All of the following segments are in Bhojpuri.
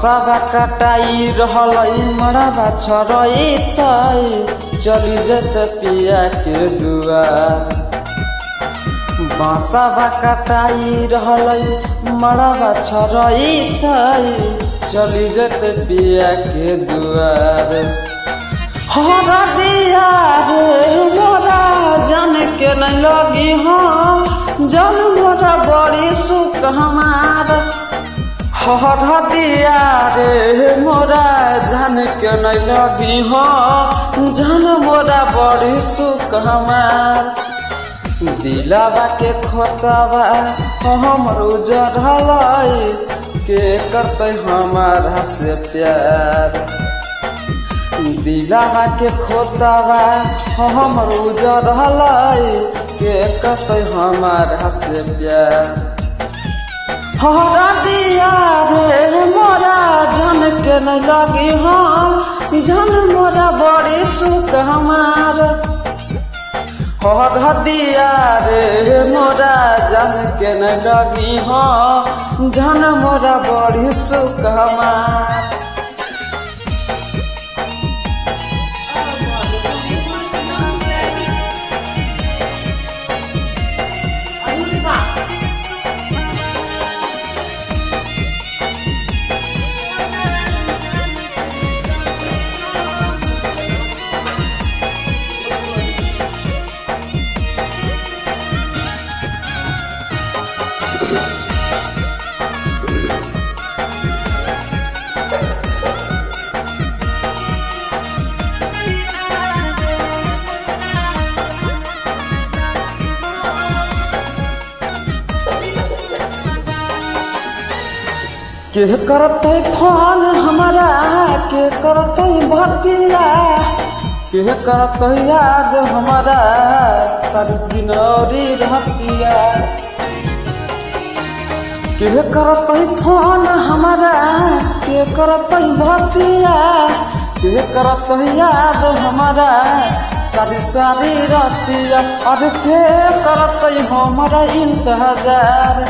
बांसवा कटाई रहलई मड़वा छरई चली जत पिया के दुआर। बांसवा कटाई रहलई मड़वा छरई चली जत पिया के दुआर। हरदिया रे मोरा जान के नहीं लगी हम जन मोरा बड़ी सुख हमार। हरदिया रे मोरा जान के नहीं लगी हम जन मोरा बड़ी सुख हमार। दिलावा के खोतावा हमर उजड़लई के करते हमारा से प्यार। दिलावा के खोतावा हमर उजड़लई के करते हमारा से प्यार। हरदिया रे मोरा जान के नहीं लगी हम जन मोरा बड़ी सुख हमार। हरदिया रे मोरा जान के नहीं लगी हम जन मोरा बड़ी सुख हमार। के करते फोन हमारा के करते भतिया के करते याद हमारा सारी दिन औरी रहतिया। के करते फोन हमारा के करते भतिया के करते याद हमारा सारी रहतिया। और के करते हमारा इंतजार।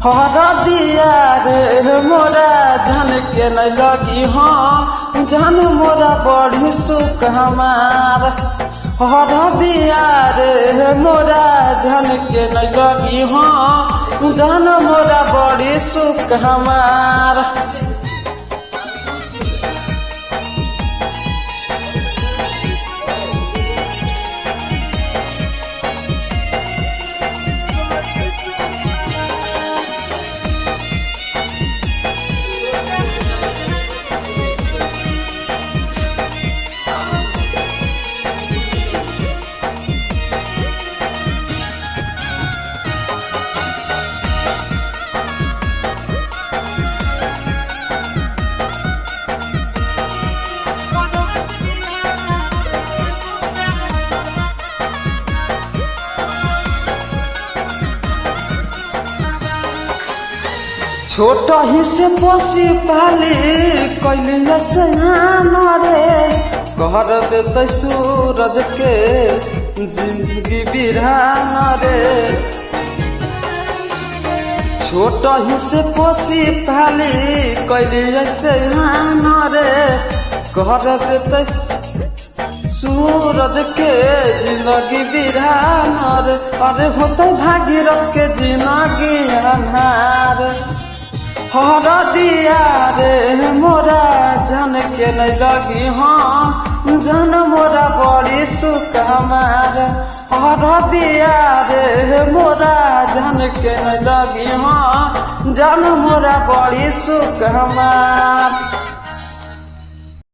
हरदिया रे मोरा जान के नहीं लगी हम जान मोरा बड़ी सुख हमार। हरदिया रे मोरा जान के नहीं लगी हम जान मोरा बड़ी सुख हमार। छोटा ही से पोसी पाली कैलिया से रे घर देते सूरज के जिंदगी बिरान रे। छोटा ही से पोसी पाली कैलिया से रे घर देते सूरज के जिंदगी बिरान रे। अरे होते भागीरथ के जिंदगी अन्हार। हरदिया रे मोरा जान के नहीं लगी हम जान मोरा बड़ी सुख हमार। हरदिया रे मोरा जान के नहीं लगी हम जान मोरा बड़ी सुख हमार।